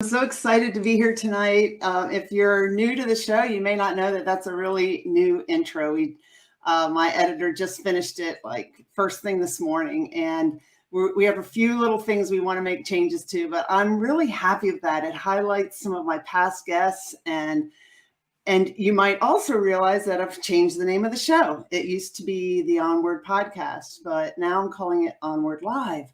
I'm so excited to be here tonight. If you're new to the show, you may not know that that's a really new intro. My editor just finished it like first thing this morning, and we have a few little things we want to make changes to, but I'm really happy with that. It highlights some of my past guests, and you might also realize that I've changed the name of the show. It used to be the Onward Podcast, but now I'm calling it Onward Live.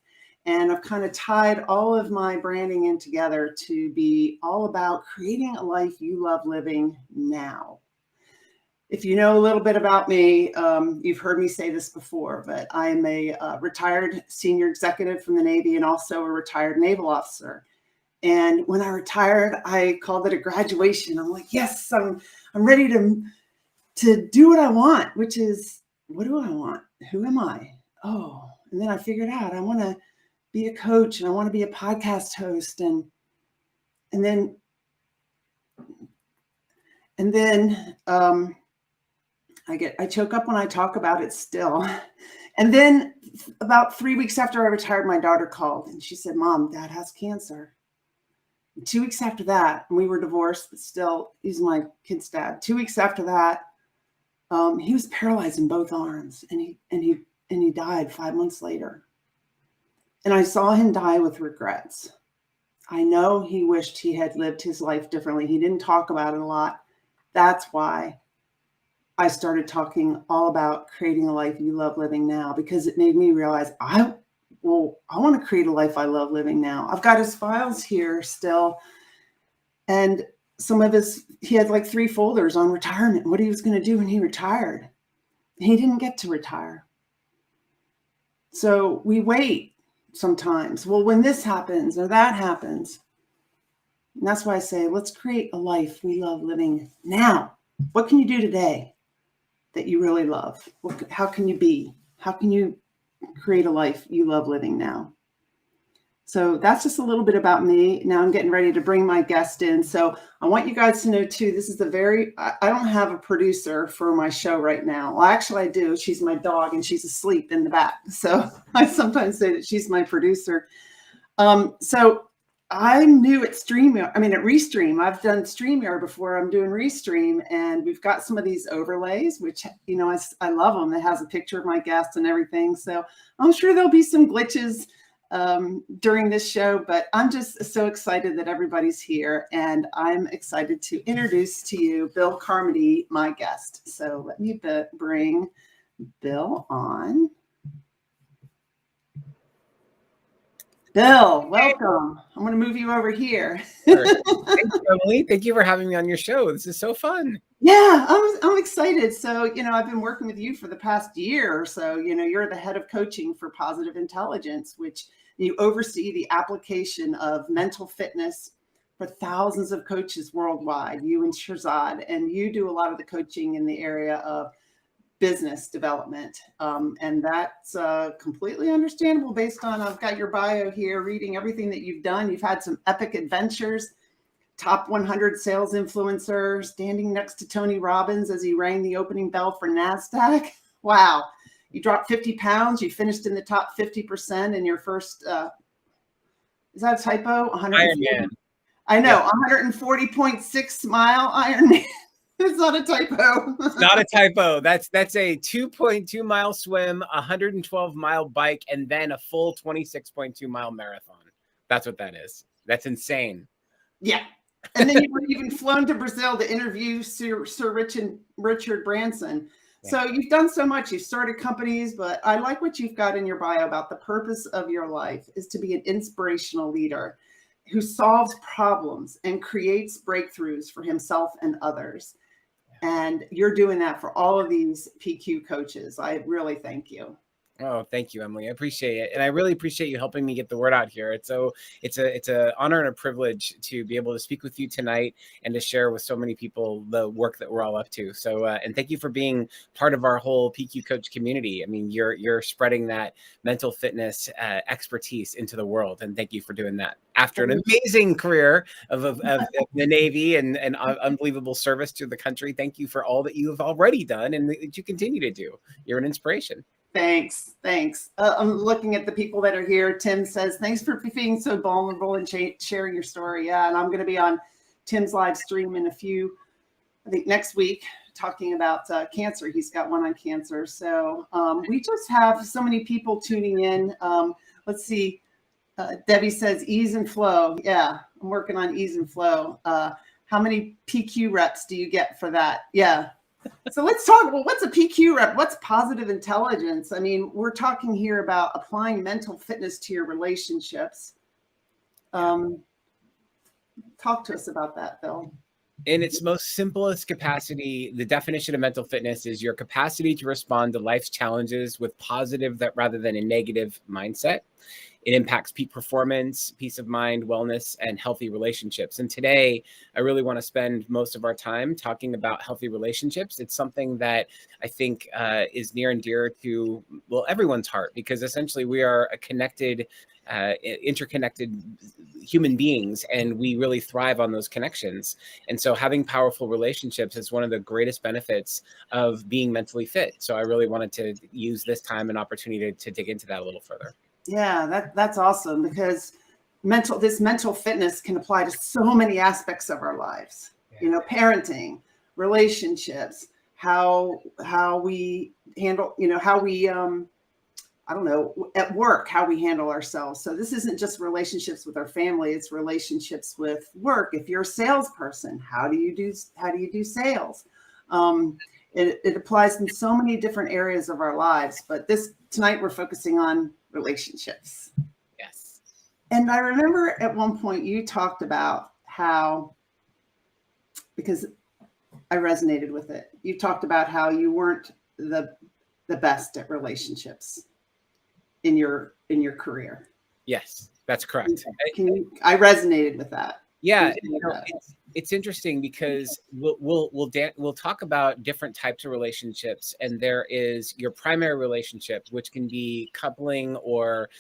And I've kind of tied all of my branding in together to be all about creating a life you love living now. If you know a little bit about me, you've heard me say this before, but I'm a retired senior executive from the Navy and also a retired naval officer. And when I retired, I called it a graduation. I'm like, yes, I'm ready to do what I want, which is, what do I want? Who am I? Oh, and then I figured out I want to be a coach and I want to be a podcast host. And then I choke up when I talk about it still. And then about 3 weeks after I retired, my daughter called and she said, Mom, Dad has cancer. And 2 weeks after that, and we were divorced, but still he's my kid's dad. 2 weeks after that, he was paralyzed in both arms and he died 5 months later. And I saw him die with regrets. I know he wished he had lived his life differently. He didn't talk about it a lot. That's why I started talking all about creating a life you love living now, because it made me realize I want to create a life I love living now. I've got his files here still. And some of he had like 3 folders on retirement, what he was going to do when he retired. He didn't get to retire. So we wait. Sometimes, well, when this happens or that happens, and that's why I say, let's create a life we love living now. What can you do today that you really love? How can you be? How can you create a life you love living now? So that's just a little bit about me. Now I'm getting ready to bring my guest in. So I want you guys to know too, this is I don't have a producer for my show right now. Well, actually I do. She's my dog and she's asleep in the back. So I sometimes say that she's my producer. So I'm new at StreamYard. I mean, at Restream. I've done StreamYard before. I'm doing Restream, and we've got some of these overlays, which, you know, I love them. It has a picture of my guest and everything. So I'm sure there'll be some glitches during this show, but I'm just so excited that everybody's here, and I'm excited to introduce to you Bill Carmody, my guest. So let me bring Bill on. Bill, welcome. I'm going to move you over here. Sure. Thank you, Emily. Thank you for having me on your show. This is so fun. Yeah, I'm excited. So, you know, I've been working with you for the past year or so. You know, you're the head of coaching for Positive Intelligence, which you oversee the application of mental fitness for thousands of coaches worldwide, you and Shirzad, and you do a lot of the coaching in the area of business development. And that's completely understandable based on, I've got your bio here, reading everything that you've done. You've had some epic adventures, top 100 sales influencer, standing next to Tony Robbins as he rang the opening bell for NASDAQ. Wow. You dropped 50 pounds. You finished in the top 50% in your first, is that a typo? Ironman. I know, yeah. 140.6 mile Ironman. It's not a typo. It's not a typo. That's a 2.2 mile swim, 112 mile bike, and then a full 26.2 mile marathon. That's what that is. That's insane. Yeah. And then you were even flown to Brazil to interview Sir Richard Branson. Yeah. So you've done so much. You've started companies, but I like what you've got in your bio about the purpose of your life is to be an inspirational leader who solves problems and creates breakthroughs for himself and others. And you're doing that for all of these PQ coaches. I really thank you. Oh, thank you, Emily. I appreciate it. And I really appreciate you helping me get the word out here. It's an honor and a privilege to be able to speak with you tonight and to share with so many people the work that we're all up to. So, and thank you for being part of our whole PQ coach community. I mean, you're spreading that mental fitness expertise into the world. And thank you for doing that after an amazing career of the Navy and unbelievable service to the country. Thank you for all that you have already done and that you continue to do. You're an inspiration. Thanks. I'm looking at the people that are here. Tim says, thanks for being so vulnerable and sharing your story. Yeah, and I'm going to be on Tim's live stream in I think next week, talking about cancer. He's got one on cancer. So we just have so many people tuning in. Let's see. Debbie says ease and flow. Yeah, I'm working on ease and flow. How many PQ reps do you get for that? Yeah. So let's talk. Well, what's a PQ rep? What's positive intelligence? I mean, we're talking here about applying mental fitness to your relationships. Talk to us about that, Bill. In its most simplest capacity, the definition of mental fitness is your capacity to respond to life's challenges with positive rather than a negative mindset. It impacts peak performance, peace of mind, wellness, and healthy relationships. And today, I really want to spend most of our time talking about healthy relationships. It's something that I think is near and dear to, well, everyone's heart, because essentially we are a connected, interconnected human beings, and we really thrive on those connections. And so having powerful relationships is one of the greatest benefits of being mentally fit. So I really wanted to use this time and opportunity to dig into that a little further. Yeah, that's awesome, because this mental fitness can apply to so many aspects of our lives. Yeah. You know, parenting, relationships, how we handle, you know, how we I don't know, at work, how we handle ourselves. So this isn't just relationships with our family, it's relationships with work. If you're a salesperson, how do you do sales? It applies in so many different areas of our lives, but tonight we're focusing on relationships. Yes. And I remember at one point you talked about how, because I resonated with it, you talked about how you weren't the best at relationships in your career. Yes, that's correct. I resonated with that. Yeah, it's interesting because we'll talk about different types of relationships, and there is your primary relationship, which can be coupling or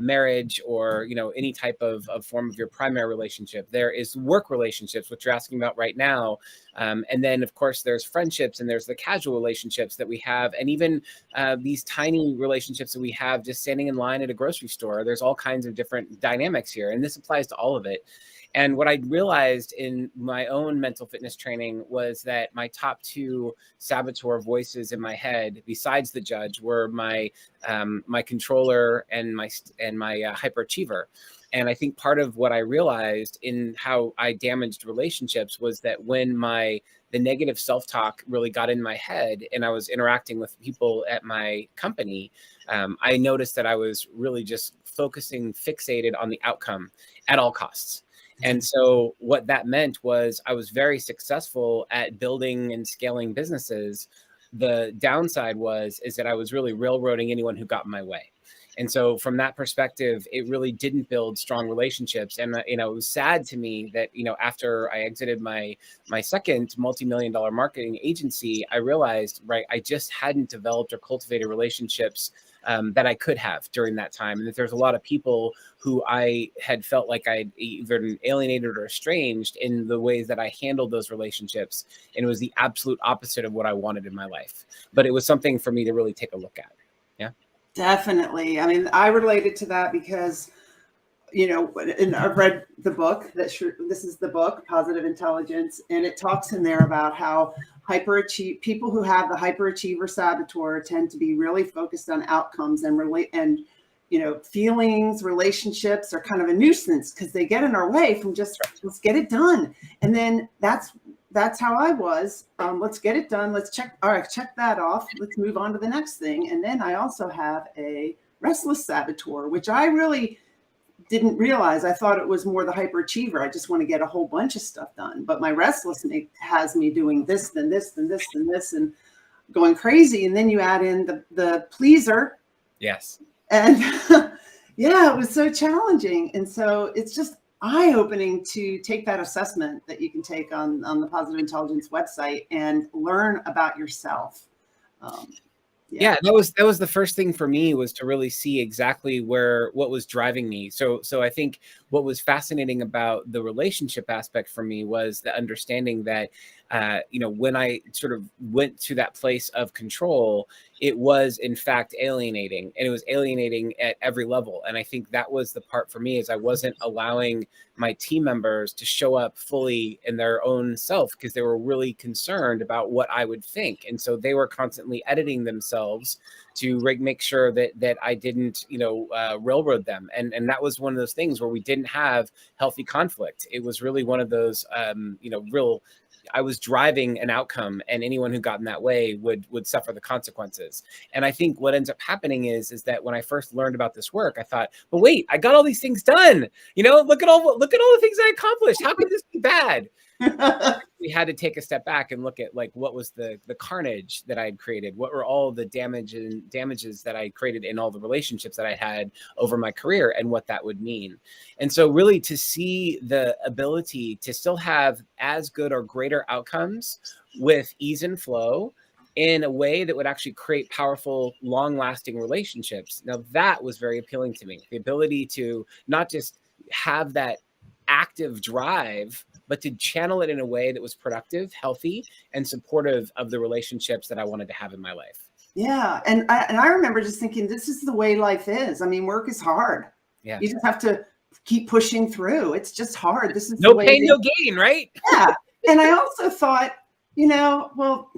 marriage, or any type of form of your primary relationship. There is work relationships, which you're asking about right now, and then of course there's friendships, and there's the casual relationships that we have, and even these tiny relationships that we have just standing in line at a grocery store. There's all kinds of different dynamics here, and this applies to all of it. And what I realized in my own mental fitness training was that my top two saboteur voices in my head, besides the judge, were my controller and my hyperachiever. And I think part of what I realized in how I damaged relationships was that when the negative self-talk really got in my head, and I was interacting with people at my company, I noticed that I was really just fixated on the outcome at all costs. And so what that meant was I was very successful at building and scaling businesses. The downside is that I was really railroading anyone who got in my way. And so from that perspective, it really didn't build strong relationships. And, it was sad to me that, after I exited my second multi-million-dollar marketing agency, I realized, I just hadn't developed or cultivated relationships that I could have during that time. And that there's a lot of people who I had felt like I'd either alienated or estranged in the ways that I handled those relationships. And it was the absolute opposite of what I wanted in my life. But it was something for me to really take a look at. Yeah. Definitely. I mean, I related to that because, and I've read the book. This is the book, Positive Intelligence, and it talks in there about how people who have the hyperachiever saboteur tend to be really focused on outcomes and feelings. Relationships are kind of a nuisance because they get in our way from just let's get it done. And then that's how I was. Let's get it done. Let's check. All right, check that off. Let's move on to the next thing. And then I also have a restless saboteur, which I really didn't realize. I thought it was more the hyperachiever. I just want to get a whole bunch of stuff done. But my restlessness has me doing this, then this, then this, then this, and going crazy. And then you add in the pleaser. Yes. And yeah, it was so challenging. And so it's just eye-opening to take that assessment that you can take on the Positive Intelligence website and learn about yourself. Yeah, that was the first thing for me, was to really see exactly what was driving me. So I think what was fascinating about the relationship aspect for me was the understanding that when I sort of went to that place of control, it was in fact alienating, and it was alienating at every level. And I think that was the part for me, is I wasn't allowing my team members to show up fully in their own self, because they were really concerned about what I would think. And so they were constantly editing themselves to make sure that I didn't, railroad them. And that was one of those things where we didn't have healthy conflict. It was really one of those, I was driving an outcome, and anyone who got in that way would suffer the consequences. And I think what ends up happening is that when I first learned about this work, I thought, but wait, I got all these things done. Look at all the things I accomplished. How could this be bad? We had to take a step back and look at, like, what was the carnage that I had created? What were all the damages that I created in all the relationships that I had over my career, and what that would mean. And so really to see the ability to still have as good or greater outcomes with ease and flow, in a way that would actually create powerful, long-lasting relationships. Now that was very appealing to me. The ability to not just have that active drive, but to channel it in a way that was productive, healthy, and supportive of the relationships that I wanted to have in my life. Yeah. And I remember just thinking, this is the way life is. I mean, work is hard. Yeah. You just have to keep pushing through. It's just hard. This is no the way pain, no gain, right? Yeah. And I also thought, well,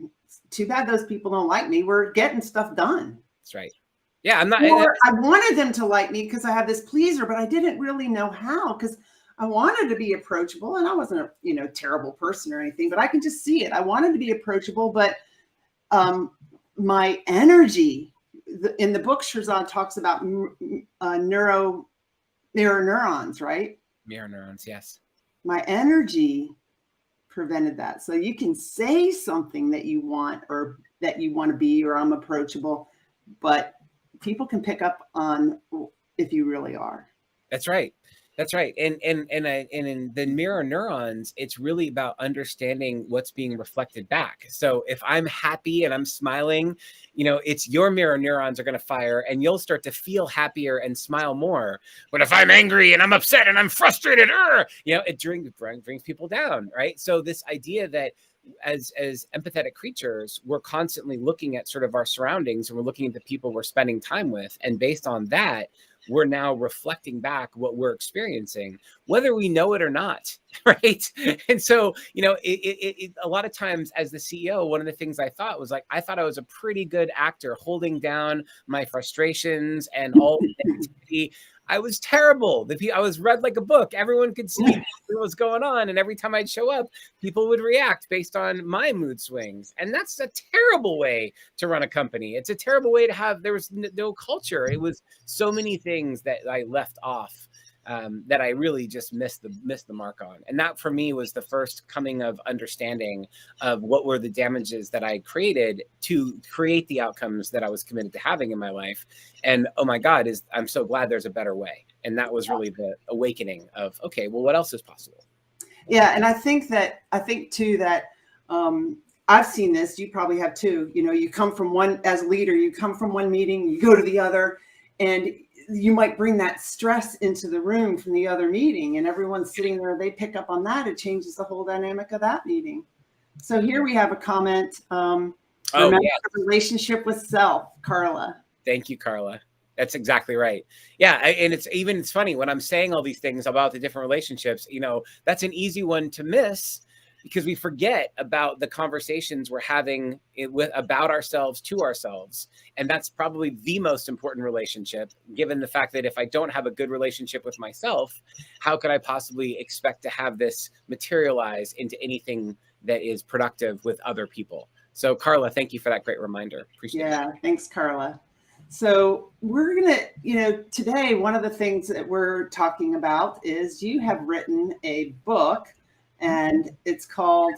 it's too bad those people don't like me. We're getting stuff done. That's right. Yeah, I'm not. I wanted them to like me because I have this pleaser, but I didn't really know how, because I wanted to be approachable, and I wasn't a terrible person or anything, but I can just see it. I wanted to be approachable, but my energy in the book, Shirzad talks about mirror neurons, right? Mirror neurons, yes. My energy prevented that. So you can say something that you want, or that you want to be, or I'm approachable, but people can pick up on if you really are. That's right. That's right. And in the mirror neurons, it's really about understanding what's being reflected back. So if I'm happy and I'm smiling, it's your mirror neurons are going to fire, and you'll start to feel happier and smile more. But if I'm angry and I'm upset and I'm frustrated, it brings people down, right? So this idea that as empathetic creatures, we're constantly looking at sort of our surroundings, and we're looking at the people we're spending time with, and based on that, we're now reflecting back what we're experiencing, whether we know it or not, right? And so, a lot of times as the CEO, one of the things I thought was, like, I thought I was a pretty good actor holding down my frustrations and all the negativity. I was terrible. I was read like a book. Everyone could see what was going on. And every time I'd show up, people would react based on my mood swings. And that's a terrible way to run a company. It's a terrible way to have, there was no culture. It was so many things that I left off that I really just missed the mark on. And that for me was the first coming of understanding of what were the damages that I created to create the outcomes that I was committed to having in my life. And oh my God, I'm so glad there's a better way. And that was really the awakening of, okay, well, what else is possible? Yeah. And I think too that I've seen this, you probably have too, you come from one, as a leader, you come from one meeting, you go to the other, and you might bring that stress into the room from the other meeting, and everyone's sitting there, they pick up on that. It changes the whole dynamic of that meeting. So here we have a comment. Remember the relationship with self, Carla. Thank you, Carla. That's exactly right. Yeah. And it's funny when I'm saying all these things about the different relationships, that's an easy one to miss, because we forget about the conversations we're having about ourselves to ourselves. And that's probably the most important relationship, given the fact that if I don't have a good relationship with myself, how could I possibly expect to have this materialize into anything that is productive with other people? So Carla, thank you for that great reminder. Appreciate it. Yeah, thanks, Carla. So we're going to, today, one of the things that we're talking about is you have written a book, and it's called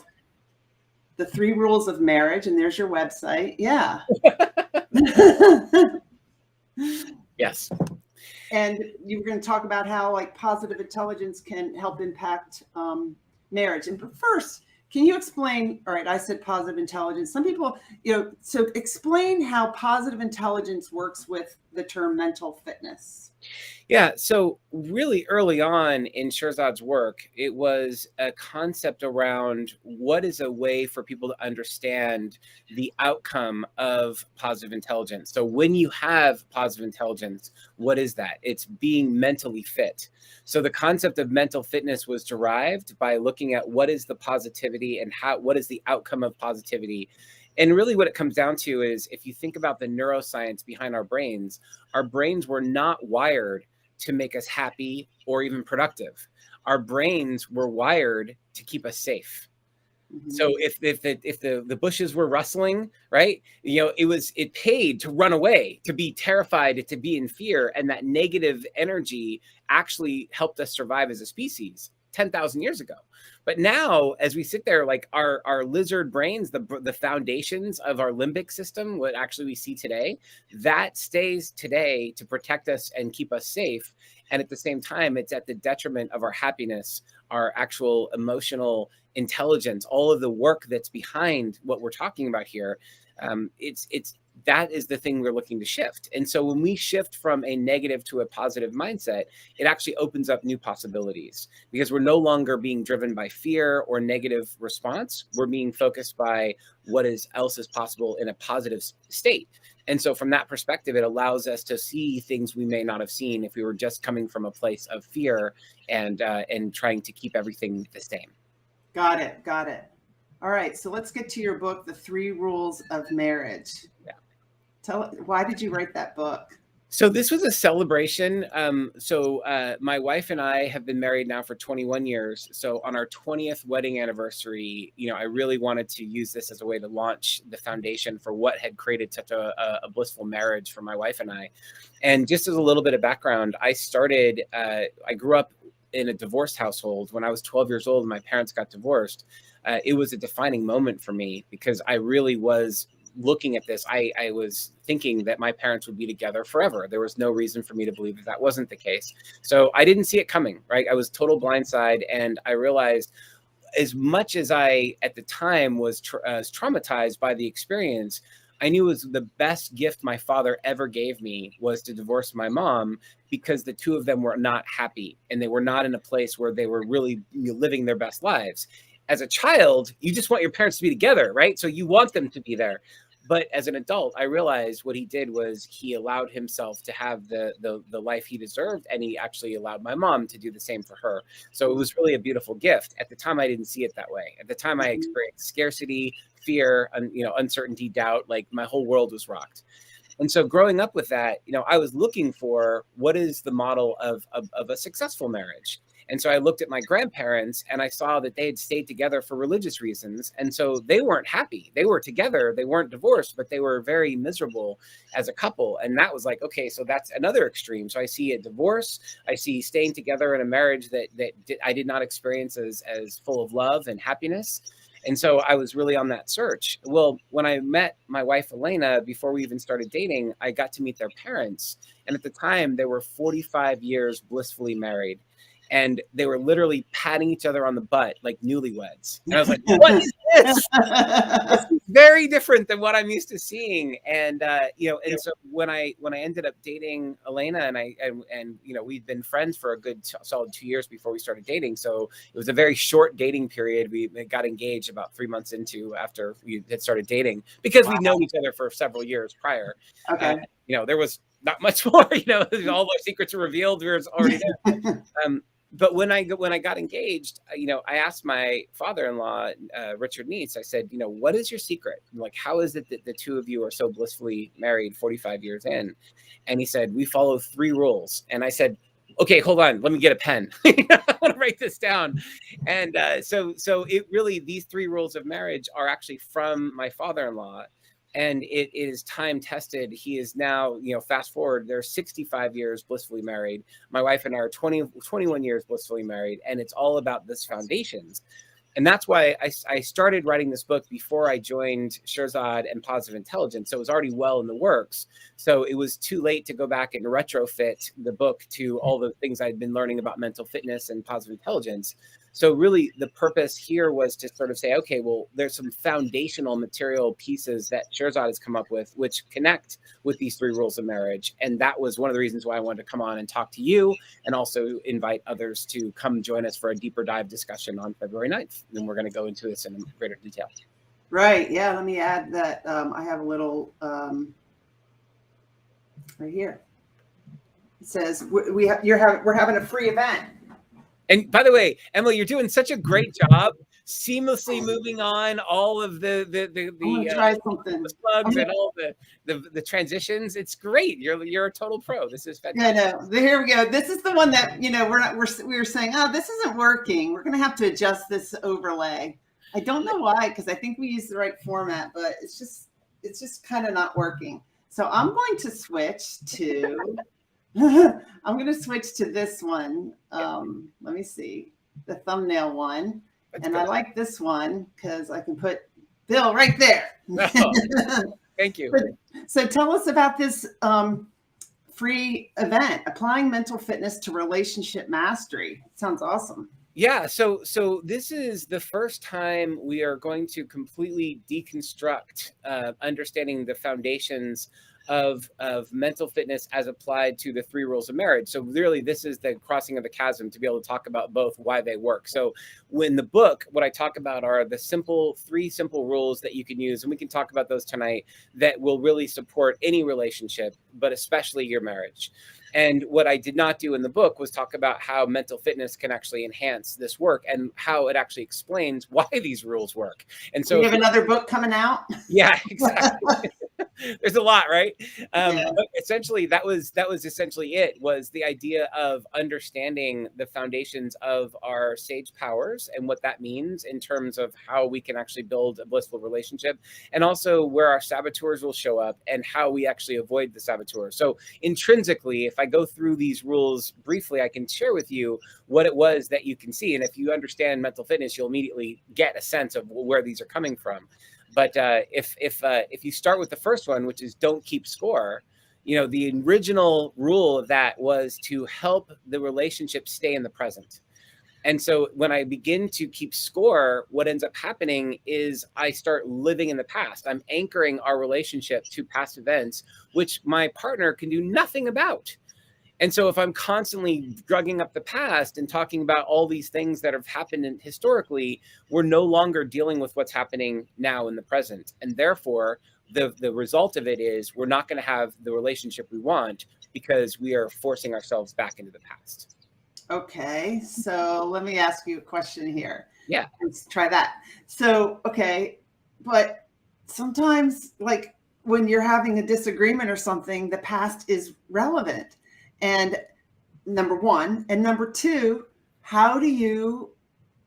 The 3 Rules of Marriage. And there's your website. Yeah. Yes. And you were going to talk about how, like, positive intelligence can help impact marriage. And but first, Can you explain? All right, I said positive intelligence. Some people, so explain how positive intelligence works with the term mental fitness. Yeah, so really early on in Shirzad's work, it was a concept around what is a way for people to understand the outcome of positive intelligence. So when you have positive intelligence, what is that? It's being mentally fit. So the concept of mental fitness was derived by looking at what is the positivity and what is the outcome of positivity. And really what it comes down to is if you think about the neuroscience behind our brains were not wired to make us happy or even productive. Our brains were wired to keep us safe. Mm-hmm. So if the bushes were rustling, right, it paid to run away, to be terrified, to be in fear, and that negative energy actually helped us survive as a species 10,000 years ago. But now, as we sit there, like our lizard brains, the foundations of our limbic system, what actually we see today, that stays today to protect us and keep us safe. And at the same time, it's at the detriment of our happiness, our actual emotional intelligence, all of the work that's behind what we're talking about here. That is the thing we're looking to shift. And so when we shift from a negative to a positive mindset, it actually opens up new possibilities because we're no longer being driven by fear or negative response. We're being focused by what else is possible in a positive state. And so from that perspective, it allows us to see things we may not have seen if we were just coming from a place of fear and trying to keep everything the same. Got it. Got it. All right. So let's get to your book, The 3 Rules of Marriage. Yeah. Why did you write that book? So this was a celebration. My wife and I have been married now for 21 years. So on our 20th wedding anniversary, I really wanted to use this as a way to launch the foundation for what had created such a blissful marriage for my wife and I. And just as a little bit of background, I grew up in a divorced household. When I was 12 years old, my parents got divorced. It was a defining moment for me because I really was looking at this. I was thinking that my parents would be together forever. There was no reason for me to believe that wasn't the case. So I didn't see it coming, right? I was total blindside. And I realized as much as I, at the time, was traumatized by the experience, I knew it was the best gift my father ever gave me was to divorce my mom because the two of them were not happy and they were not in a place where they were really living their best lives. As a child, you just want your parents to be together, right? So you want them to be there. But as an adult, I realized what he did was he allowed himself to have the life he deserved, and he actually allowed my mom to do the same for her. So it was really a beautiful gift. At the time, I didn't see it that way. At the time, I experienced scarcity, fear, uncertainty, doubt. Like my whole world was rocked. And so growing up with that, I was looking for what is the model of a successful marriage. And so I looked at my grandparents and I saw that they had stayed together for religious reasons. And so they weren't happy. They were together. They weren't divorced, but they were very miserable as a couple. And that was like, okay, so that's another extreme. So I see a divorce. I see staying together in a marriage that I did not experience as full of love and happiness. And so I was really on that search. Well, when I met my wife, Elena, before we even started dating, I got to meet their parents. And at the time, they were 45 years blissfully married. And they were literally patting each other on the butt like newlyweds. And I was like, what is this? This is very different than what I'm used to seeing. And, so when I ended up dating Elena and we'd been friends for a good solid 2 years before we started dating. So it was a very short dating period. We got engaged about 3 months after we had started dating because we'd known each other for several years prior. Okay. There was not much more, all our secrets were revealed. We were already there. But when I got engaged, I asked my father-in-law, Richard Neitz, I said, what is your secret? Like, how is it that the two of you are so blissfully married 45 years in? And he said, we follow 3 rules. And I said, okay, hold on, let me get a pen. I want to write this down. And so it really, these 3 rules of marriage are actually from my father-in-law. And it is time tested. He is now, fast forward, they're 65 years blissfully married. My wife and I are 21 years blissfully married. And it's all about this foundations. And that's why I started writing this book before I joined Shirzad and Positive Intelligence. So it was already well in the works. So it was too late to go back and retrofit the book to all the things I'd been learning about mental fitness and positive intelligence. So really the purpose here was to sort of say, okay, well, there's some foundational material pieces that Shirzad has come up with, which connect with these 3 rules of marriage. And that was one of the reasons why I wanted to come on and talk to you, and also invite others to come join us for a deeper dive discussion on February 9th. And we're going to go into this in greater detail. Right. Yeah. Let me add that I have a little right here. It says we're having a free event. And by the way, Emily, you're doing such a great job seamlessly moving on all of the plugs and all the transitions. It's great. You're a total pro. This is fantastic. Yeah, no. Here we go. This is the one that we were saying, oh, this isn't working. We're going to have to adjust this overlay. I don't know why, because I think we use the right format, but it's just kind of not working. So I'm going to switch to this one. Let me see, the thumbnail one. That's and good. I like this one because I can put Bill right there. Oh, thank you. So tell us about this free event, Applying Mental Fitness to Relationship Mastery. Sounds awesome. Yeah, so this is the first time we are going to completely deconstruct understanding the foundations of mental fitness as applied to the 3 rules of marriage. So really, this is the crossing of the chasm to be able to talk about both, why they work. So in the book, what I talk about are the 3 simple rules that you can use, and we can talk about those tonight, that will really support any relationship, but especially your marriage. And what I did not do in the book was talk about how mental fitness can actually enhance this work and how it actually explains why these rules work. And so you have another book coming out? Yeah, exactly. There's a lot, right? But essentially, that was essentially it, was the idea of understanding the foundations of our sage powers and what that means in terms of how we can actually build a blissful relationship, and also where our saboteurs will show up and how we actually avoid the saboteurs. So intrinsically, if I go through these rules briefly, I can share with you what it was that you can see. And if you understand mental fitness, you'll immediately get a sense of where these are coming from. But if you start with the first one, which is don't keep score, the original rule of that was to help the relationship stay in the present. And so when I begin to keep score, what ends up happening is I start living in the past. I'm anchoring our relationship to past events, which my partner can do nothing about. And so if I'm constantly drugging up the past and talking about all these things that have happened historically, we're no longer dealing with what's happening now in the present. And therefore, the result of it is we're not going to have the relationship we want because we are forcing ourselves back into the past. Okay, so let me ask you a question here. Yeah. Let's try that. So, okay, but sometimes, like when you're having a disagreement or something, the past is relevant. And number one, and number two, how do you,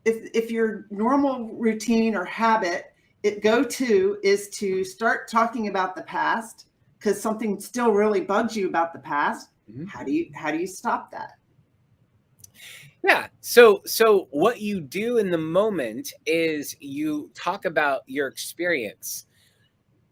if your normal routine or habit is to start talking about the past because something still really bugs you about the past. Mm-hmm. How do you stop that? Yeah. So what you do in the moment is you talk about your experience.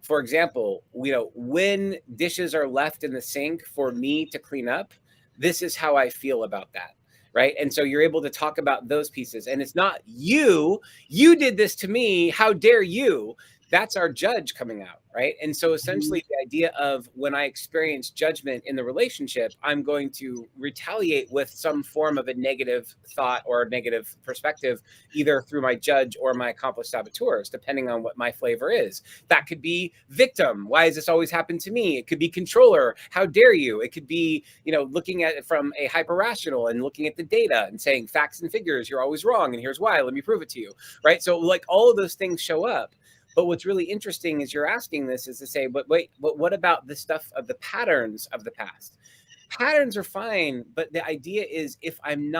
For example, when dishes are left in the sink for me to clean up, this is how I feel about that. Right. And so you're able to talk about those pieces. And it's not you did this to me. How dare you? That's our judge coming out. Right. And so essentially the idea of when I experience judgment in the relationship, I'm going to retaliate with some form of a negative thought or a negative perspective, either through my judge or my accomplice saboteurs, depending on what my flavor is. That could be victim. Why has this always happened to me? It could be controller. How dare you? It could be, looking at it from a hyper rational and looking at the data and saying facts and figures, you're always wrong. And here's why, let me prove it to you. Right. So like all of those things show up. But what's really interesting is you're asking this is to say, but wait, but what about the stuff of the patterns of the past? Patterns are fine, but the idea is if I'm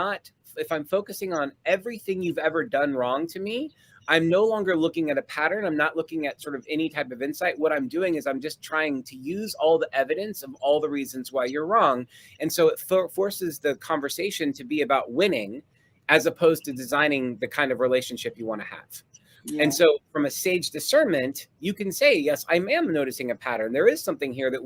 focusing on everything you've ever done wrong to me, I'm no longer looking at a pattern. I'm not looking at sort of any type of insight. What I'm doing is I'm just trying to use all the evidence of all the reasons why you're wrong. And so it forces the conversation to be about winning as opposed to designing the kind of relationship you want to have. Yeah. And so from a sage discernment, you can say, yes, I am noticing a pattern. There is something here that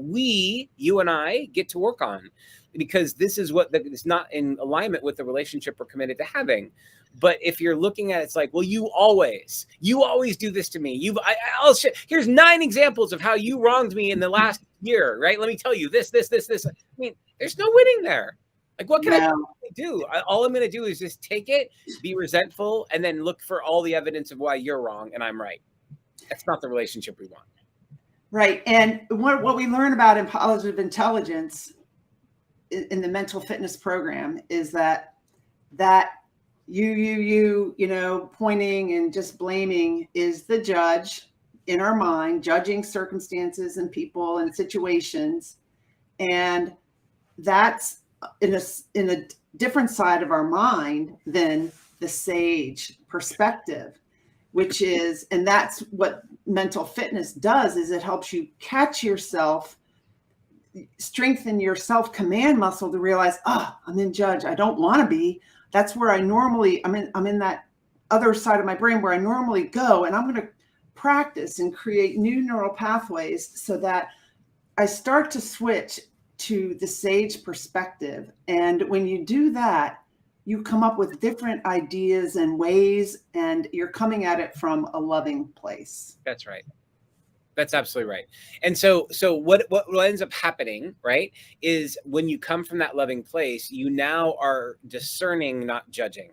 you and I get to work on. because this is what it's not in alignment with the relationship we're committed to having. But if you're looking at it, it's like, well, you always do this to me. Here's 9 examples of how you wronged me in the last year, right? Let me tell you this. I mean, there's no winning there. Like, what can I do? All I'm going to do is just take it, be resentful, and then look for all the evidence of why you're wrong and I'm right. That's not the relationship we want. Right. And what we learn about in positive intelligence in the mental fitness program is that you know, pointing and just blaming is the judge in our mind, judging circumstances and people and situations. And that's in a different side of our mind than the sage perspective, which is, and that's what mental fitness does, is it helps you catch yourself, strengthen your self-command muscle to realize, I'm in judge. I don't want to be. That's where I normally, I'm in that other side of my brain where I normally go, and I'm going to practice and create new neural pathways so that I start to switch to the sage perspective. And when you do that, you come up with different ideas and ways, and you're coming at it from a loving place. That's right. That's absolutely right. And so what ends up happening, right, is when you come from that loving place, you now are discerning, not judging.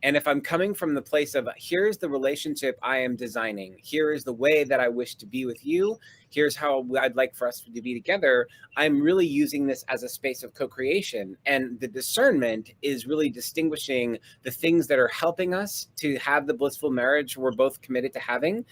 And if I'm coming from the place of, here's the relationship I am designing, here is the way that I wish to be with you, here's how I'd like for us to be together, I'm really using this as a space of co-creation. And the discernment is really distinguishing the things that are helping us to have the blissful marriage we're both committed to having,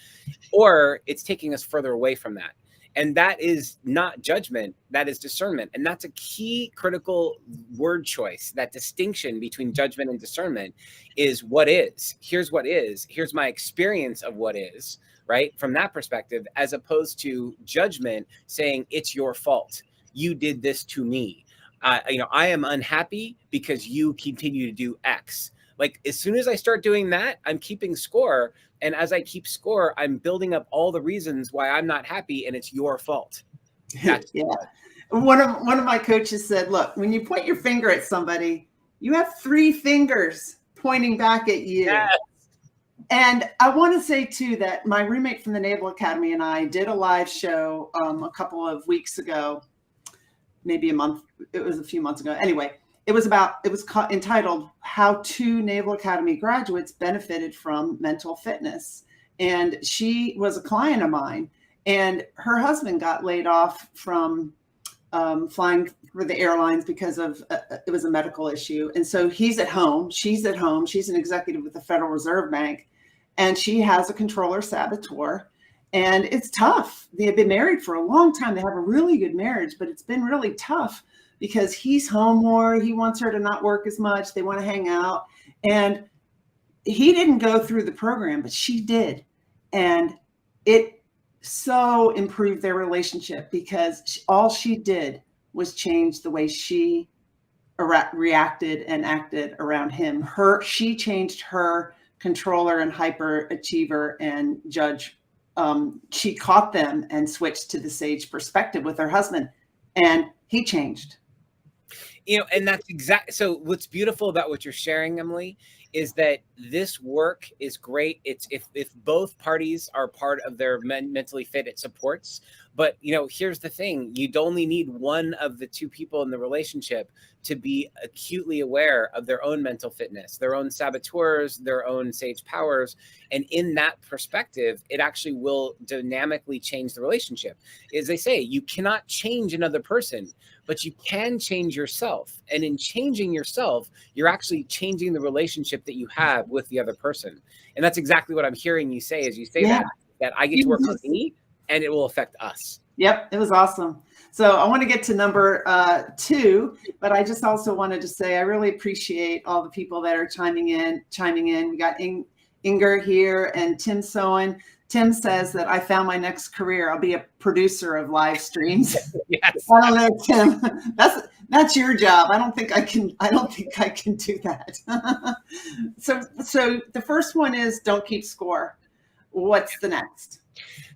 or it's taking us further away from that. And that is not judgment, that is discernment. And that's a key critical word choice. That distinction between judgment and discernment is what is. Here's what is. Here's my experience of what is, right? From that perspective, as opposed to judgment saying it's your fault. You did this to me. I am unhappy because you continue to do X. Like, as soon as I start doing that, I'm keeping score. And as I keep score, I'm building up all the reasons why I'm not happy, and it's your fault. Yeah. One of my coaches said, look, when you point your finger at somebody, you have 3 fingers pointing back at you. Yes. And I want to say, too, that my roommate from the Naval Academy and I did a live show a couple of weeks ago, maybe a month. It was a few months ago. Anyway, it was entitled How 2 Naval Academy Graduates Benefited from Mental Fitness. And she was a client of mine, and her husband got laid off from flying for the airlines because of it was a medical issue. And so he's at home. She's at home. She's an executive with the Federal Reserve Bank, and she has a controller saboteur. And it's tough. They have been married for a long time. They have a really good marriage, but it's been really tough because he's home more. He wants her to not work as much. They want to hang out. And he didn't go through the program, but she did. And it so improved their relationship because all she did was change the way she reacted and acted around him. She changed her controller and hyperachiever and judge. She caught them and switched to the sage perspective with her husband, and he changed. And that's exactly. So what's beautiful about what you're sharing, Emily, is that this work is great. It's if both parties are part of their mentally fit, it supports. But here's the thing: you'd only need one of the 2 people in the relationship to be acutely aware of their own mental fitness, their own saboteurs, their own sage powers. And in that perspective, it actually will dynamically change the relationship. As they say, you cannot change another person, but you can change yourself. And in changing yourself, you're actually changing the relationship that you have with the other person. And that's exactly what I'm hearing you say as you say that I get to work with me and it will affect us. Yep. It was awesome. So I want to get to number 2, but I just also wanted to say I really appreciate all the people that are chiming in. We got Inger here and Tim Sowen. Tim says that I found my next career. I'll be a producer of live streams. Yes. I don't know, Tim. That's your job. I don't think I can do that. So the first one is don't keep score. What's the next?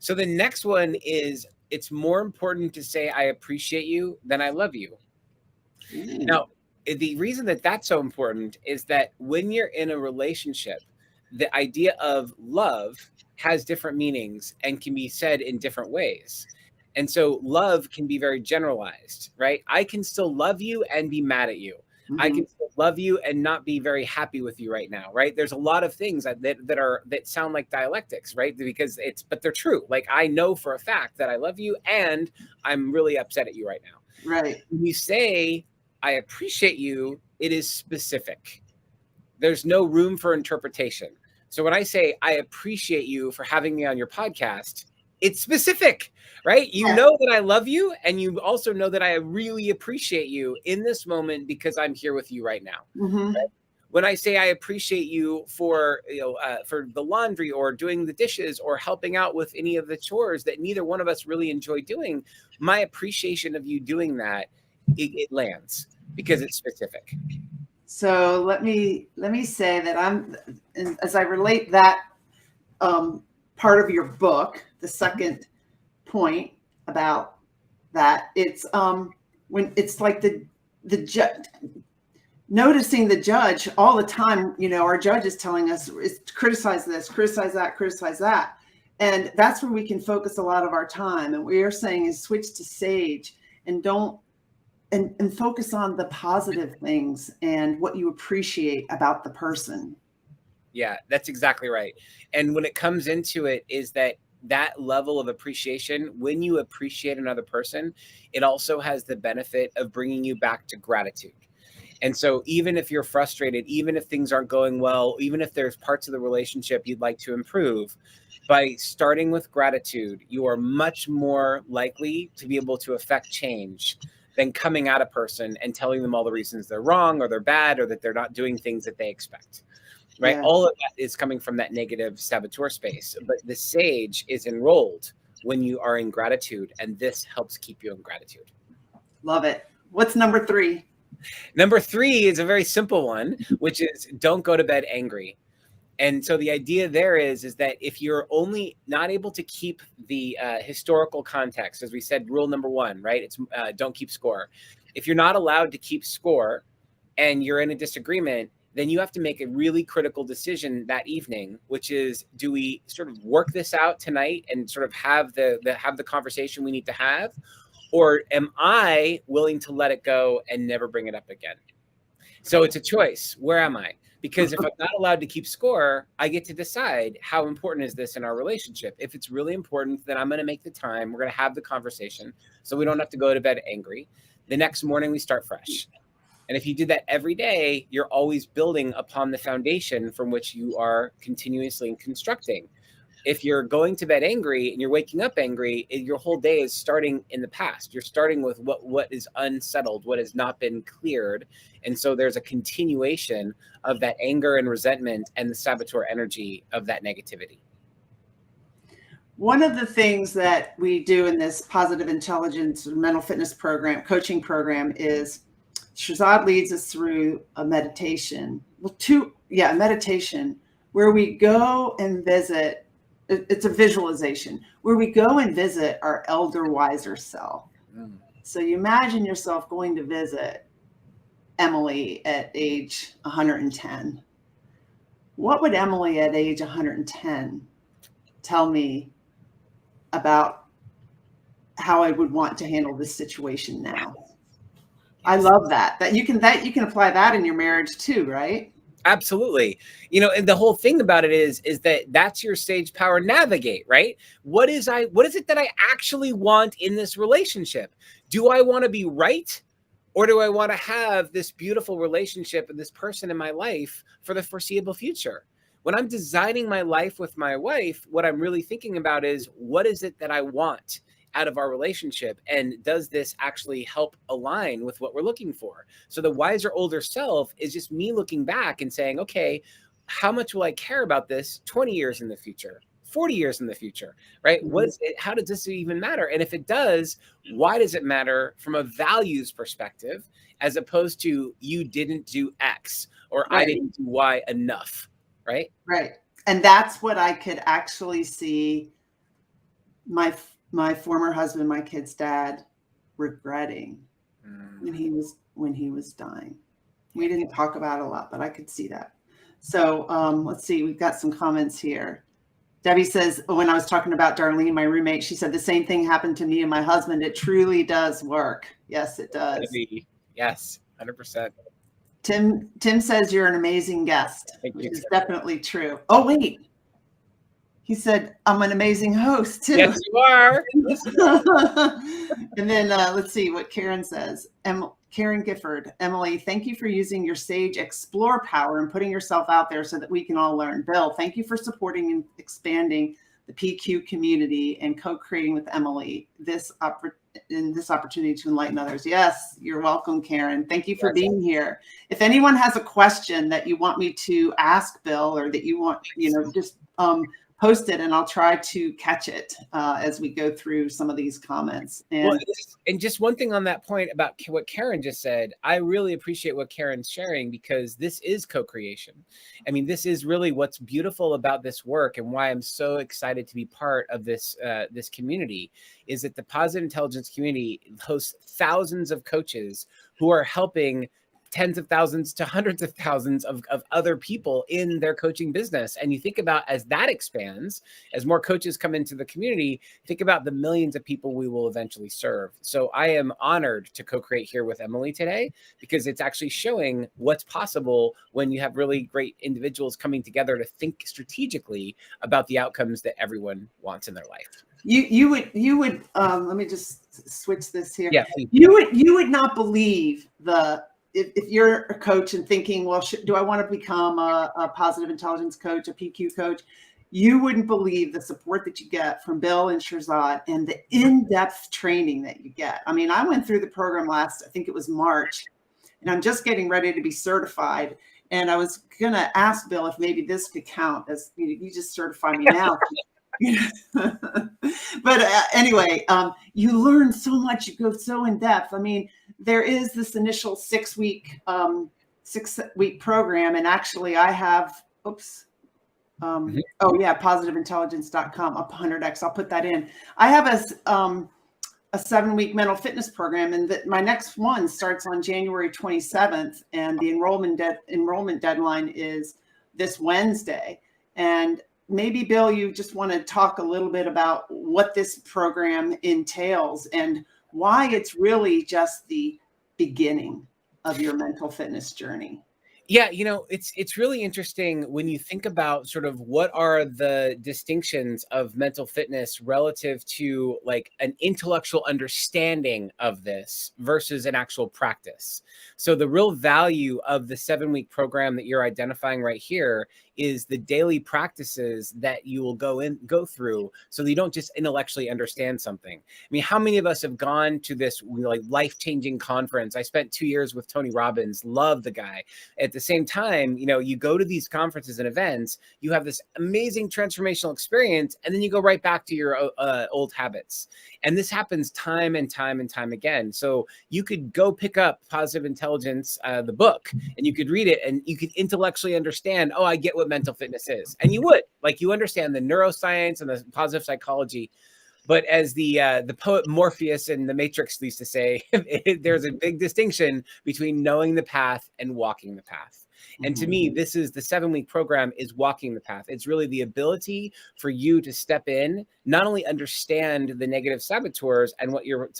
So the next one is, it's more important to say I appreciate you than I love you. Ooh. Now, the reason that that's so important is that when you're in a relationship, the idea of love has different meanings and can be said in different ways. And so love can be very generalized, right? I can still love you and be mad at you. I Mm-hmm. can still love you and not be very happy with you right now, right? There's a lot of things that sound like dialectics, right? But they're true. Like, I know for a fact that I love you and I'm really upset at you right now. Right. When you say, I appreciate you, it is specific. There's no room for interpretation. So when I say, I appreciate you for having me on your podcast, it's specific, right? You know that I love you, and you also know that I really appreciate you in this moment because I'm here with you right now. Mm-hmm. Right? When I say I appreciate you for for the laundry or doing the dishes or helping out with any of the chores that neither one of us really enjoy doing, my appreciation of you doing that, it lands because it's specific. So let me say that as I relate that part of your book, the second point about that, it's when it's like the noticing the judge all the time. Our judge is telling us, criticize this, criticize that, criticize that. And that's where we can focus a lot of our time. And what you're saying is switch to sage and don't, and focus on the positive things and what you appreciate about the person. Yeah, that's exactly right. And when it comes into it, is that level of appreciation, when you appreciate another person, it also has the benefit of bringing you back to gratitude. And so even if you're frustrated, even if things aren't going well, even if there's parts of the relationship you'd like to improve, by starting with gratitude, you are much more likely to be able to affect change than coming at a person and telling them all the reasons they're wrong or they're bad or that they're not doing things that they expect. Right? Yeah. All of that is coming from that negative saboteur space. But the sage is enrolled when you are in gratitude, and this helps keep you in gratitude. Love it. What's number 3? Number 3 is a very simple one, which is don't go to bed angry. And so the idea there is that if you're only not able to keep the historical context, as we said, rule number 1, right? It's don't keep score. If you're not allowed to keep score and you're in a disagreement, then you have to make a really critical decision that evening, which is, do we sort of work this out tonight and sort of have the conversation we need to have? Or am I willing to let it go and never bring it up again? So it's a choice. Where am I? Because if I'm not allowed to keep score, I get to decide how important is this in our relationship. If it's really important, then I'm going to make the time. We're going to have the conversation so we don't have to go to bed angry. The next morning we start fresh. And if you do that every day, you're always building upon the foundation from which you are continuously constructing. If you're going to bed angry and you're waking up angry, your whole day is starting in the past. You're starting with what is unsettled, what has not been cleared. And so there's a continuation of that anger and resentment and the saboteur energy of that negativity. One of the things that we do in this positive intelligence mental fitness program, coaching program, is Shazad leads us through a meditation. A meditation where we go and visit. It's a visualization where we go and visit our elder, wiser self. So you imagine yourself going to visit Emily at age 110. What would Emily at age 110 tell me about how I would want to handle this situation now? I love that you can apply that in your marriage too, right? Absolutely. And the whole thing about it is that that's your sage power navigate, right? What is it that I actually want in this relationship? Do I want to be right? Or do I want to have this beautiful relationship and this person in my life for the foreseeable future? When I'm designing my life with my wife, what I'm really thinking about is, what is it that I want out of our relationship? And does this actually help align with what we're looking for? So the wiser older self is just me looking back and saying, okay, how much will I care about this 20 years in the future? 40 years in the future, right? How does this even matter? And if it does, why does it matter from a values perspective, as opposed to you didn't do X or I didn't do Y enough, right? Right. And that's what I could actually see my former husband, my kid's dad, regretting when he was when he was dying. We didn't talk about it a lot, but I could see that. So let's see, we've got some comments here. Debbie says, when I was talking about Darlene, my roommate, she said the same thing happened to me and my husband. It truly does work. Yes, it does. Debbie, yes, 100%. Tim says you're an amazing guest, which is definitely true. Oh, wait. He said, I'm an amazing host too. Yes, you are. And then let's see what Karen says. Karen Gifford, Emily, thank you for using your Sage Explore power and putting yourself out there so that we can all learn. Bill, thank you for supporting and expanding the PQ community and co-creating with Emily this opportunity to enlighten others. Yes, you're welcome, Karen. Thank you for being here. If anyone has a question that you want me to ask Bill, or that you want, just post it and I'll try to catch it as we go through some of these comments. And just one thing on that point about what Karen just said, I really appreciate what Karen's sharing, because this is co-creation. I mean, this is really what's beautiful about this work, and why I'm so excited to be part of this this community, is that the Positive Intelligence community hosts thousands of coaches who are helping tens of thousands to hundreds of thousands of other people in their coaching business. And you think about, as that expands, as more coaches come into the community, think about the millions of people we will eventually serve. So I am honored to co-create here with Emily today, because it's actually showing what's possible when you have really great individuals coming together to think strategically about the outcomes that everyone wants in their life. You would let me just switch this here. Yeah, you would not believe if you're a coach and thinking, well, do I want to become a positive intelligence coach, a PQ coach? You wouldn't believe the support that you get from Bill and Shirzad, and the in-depth training that you get. I mean, I went through the program I think it was March, and I'm just getting ready to be certified. And I was going to ask Bill if maybe this could count as, you just certify me now. But anyway, you learn so much, you go so in depth. I mean, there is this initial 6 week program. And actually I have, oh yeah, positiveintelligence.com up 100x. I'll put that in. I have a 7-week mental fitness program, and my next one starts on January 27th. And the enrollment deadline is this Wednesday. And maybe, Bill, you just want to talk a little bit about what this program entails and why it's really just the beginning of your mental fitness journey. Yeah, it's really interesting when you think about sort of what are the distinctions of mental fitness relative to like an intellectual understanding of this versus an actual practice. So the real value of the 7-week program that you're identifying right here is the daily practices that you will go through, so that you don't just intellectually understand something. I mean, how many of us have gone to this like life-changing conference? I spent 2 years with Tony Robbins, love the guy. At the same time, you go to these conferences and events, you have this amazing transformational experience, and then you go right back to your old habits. And this happens time and time and time again. So you could go pick up Positive Intelligence, the book, and you could read it, and you could intellectually understand, oh, I get what mental fitness is. And you would, like, you understand the neuroscience and the positive psychology. But as the poet Morpheus in The Matrix used to say, there's a big distinction between knowing the path and walking the path. And to me, this is the 7-week program is walking the path. It's really the ability for you to step in, not only understand the negative saboteurs and what your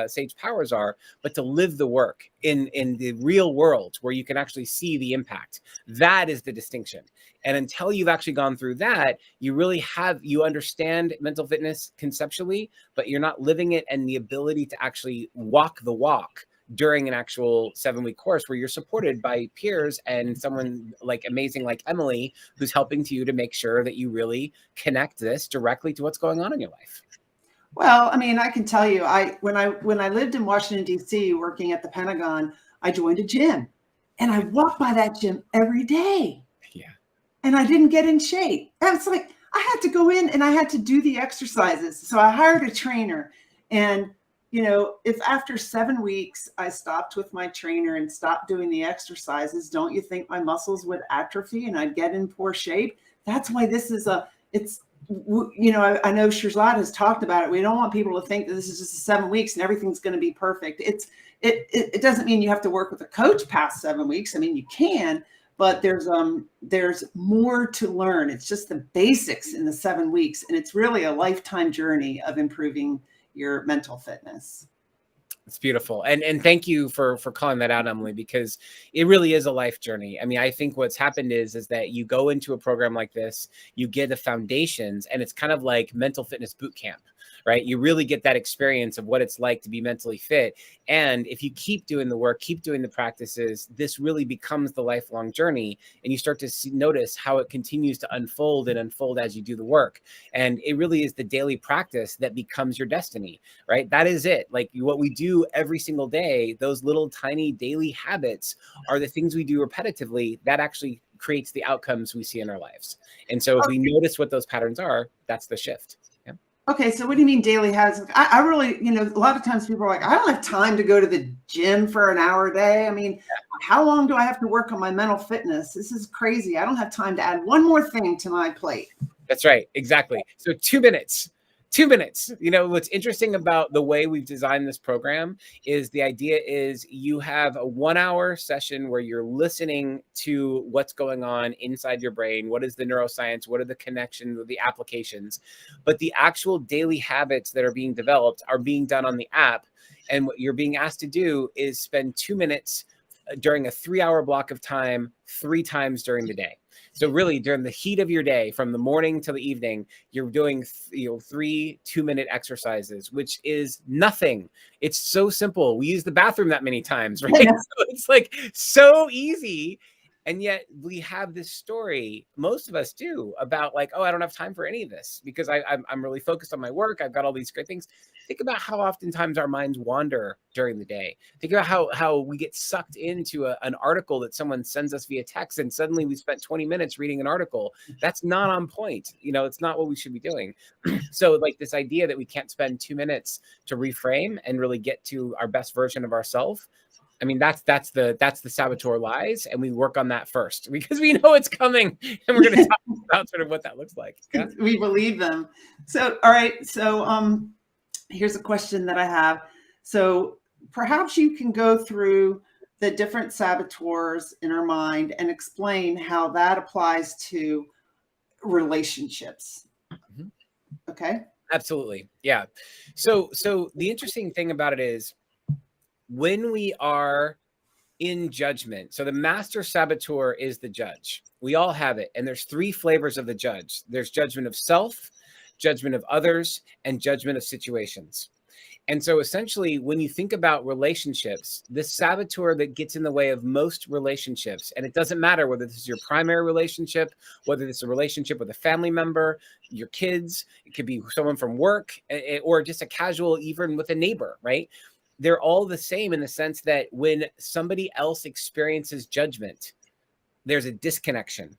sage powers are, but to live the work in the real world where you can actually see the impact. That is the distinction. And until you've actually gone through that, you understand mental fitness conceptually, but you're not living it, and the ability to actually walk the walk during an actual 7-week course where you're supported by peers and someone like amazing like Emily, who's helping you to make sure that you really connect this directly to what's going on in your life. Well, I mean, I can tell you, when I lived in Washington, D.C., working at the Pentagon, I joined a gym, and I walked by that gym every day. Yeah. And I didn't get in shape. And it's like, I had to go in and I had to do the exercises. So I hired a trainer, and if after 7 weeks I stopped with my trainer and stopped doing the exercises, don't you think my muscles would atrophy and I'd get in poor shape? That's why this is I know Shirzad has talked about it. We don't want people to think that this is just 7 weeks and everything's going to be perfect. It doesn't mean you have to work with a coach past 7 weeks. I mean, you can, but there's more to learn. It's just the basics in the 7 weeks, and it's really a lifetime journey of improving your mental fitness. It's beautiful. And thank you for calling that out, Emily, because it really is a life journey. I mean, I think what's happened is that you go into a program like this, you get the foundations, and it's kind of like mental fitness boot camp, right? You really get that experience of what it's like to be mentally fit. And if you keep doing the work, keep doing the practices, this really becomes the lifelong journey. And you start to notice how it continues to unfold and unfold as you do the work. And it really is the daily practice that becomes your destiny, right? That is it. Like what we do every single day, those little tiny daily habits are the things we do repetitively that actually creates the outcomes we see in our lives. And so if we notice what those patterns are, that's the shift. Yeah. Okay, so what do you mean daily habits? I really, a lot of times people are like, I don't have time to go to the gym for an hour a day. I mean, how long do I have to work on my mental fitness? This is crazy. I don't have time to add one more thing to my plate. That's right. Exactly. So 2 minutes. 2 minutes. What's interesting about the way we've designed this program is the idea is you have a 1 hour session where you're listening to what's going on inside your brain. What is the neuroscience? What are the connections, the applications? But the actual daily habits that are being developed are being done on the app. And what you're being asked to do is spend 2 minutes during a 3-hour block of time 3 times during the day. So really during the heat of your day, from the morning till the evening, you're doing 3 2-minute exercises, which is nothing. It's so simple. We use the bathroom that many times, right? Yeah. So it's like so easy. And yet we have this story, most of us do, about like, oh, I don't have time for any of this because I'm really focused on my work. I've got all these great things. Think about how oftentimes our minds wander during the day. Think about how we get sucked into an article that someone sends us via text, and suddenly we spent 20 minutes reading an article. That's not on point. It's not what we should be doing. So like this idea that we can't spend 2 minutes to reframe and really get to our best version of ourselves. I mean, that's the saboteur lies, and we work on that first because we know it's coming, and we're going to talk about sort of what that looks like. Yeah? We believe them. So, all right. So, here's a question that I have. So, perhaps you can go through the different saboteurs in our mind and explain how that applies to relationships. Mm-hmm. Okay. Absolutely. Yeah. So the interesting thing about it is, when we are in judgment, so the master saboteur is the judge. We all have it. And there's 3 flavors of the judge. There's judgment of self, judgment of others, and judgment of situations. And so essentially, when you think about relationships, the saboteur that gets in the way of most relationships, and it doesn't matter whether this is your primary relationship, whether this is a relationship with a family member, your kids, it could be someone from work, or just a casual, even with a neighbor, right? They're all the same in the sense that when somebody else experiences judgment, there's a disconnection.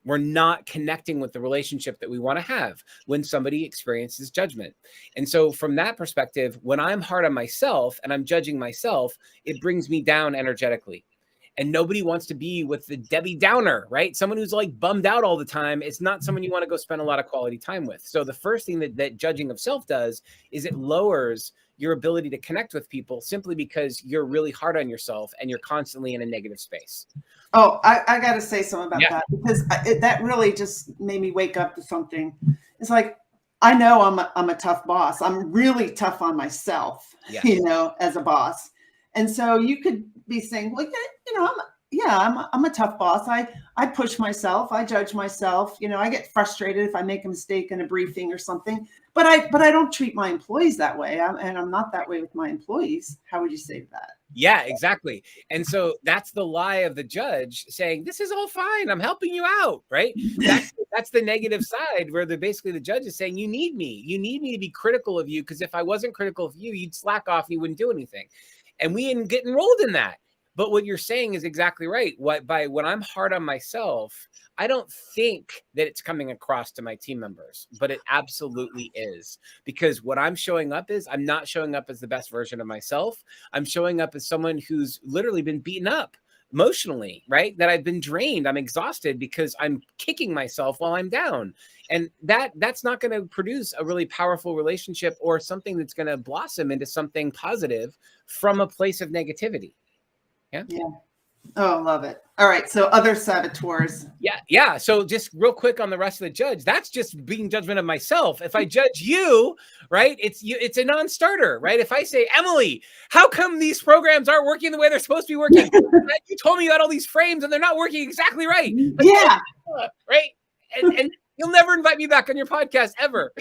We're not connecting with the relationship that we want to have when somebody experiences judgment. And so from that perspective, when I'm hard on myself and I'm judging myself, it brings me down energetically. And nobody wants to be with the Debbie Downer, right? Someone who's like bummed out all the time. It's not someone you want to go spend a lot of quality time with. So the first thing that judging of self does is it lowers your ability to connect with people simply because you're really hard on yourself and you're constantly in a negative space. Oh, I got to say something about that, because that really just made me wake up to something. It's like, I know I'm a tough boss. I'm really tough on myself, as a boss. And so you could be saying, well, I'm a tough boss. I push myself. I judge myself. I get frustrated if I make a mistake in a briefing or something. But I don't treat my employees that way. And I'm not that way with my employees. How would you say that? Yeah, exactly. And so that's the lie of the judge saying, this is all fine. I'm helping you out, right? That's the negative side, where basically the judge is saying, you need me. You need me to be critical of you, because if I wasn't critical of you, you'd slack off and you wouldn't do anything. And we didn't get enrolled in that. But what you're saying is exactly right. When I'm hard on myself, I don't think that it's coming across to my team members, but it absolutely is. Because what I'm showing up is, I'm not showing up as the best version of myself. I'm showing up as someone who's literally been beaten up emotionally, right? That I've been drained, I'm exhausted because I'm kicking myself while I'm down. And that's not going to produce a really powerful relationship or something that's going to blossom into something positive from a place of negativity. Yeah. Yeah. Oh, love it. All right. So other saboteurs. Yeah. So just real quick on the rest of the judge, that's just being judgment of myself. If I judge you, right, it's a non-starter, right? If I say, Emily, how come these programs aren't working the way they're supposed to be working? You told me you had all these frames and they're not working exactly right. Like, Yeah. Right. And you'll never invite me back on your podcast ever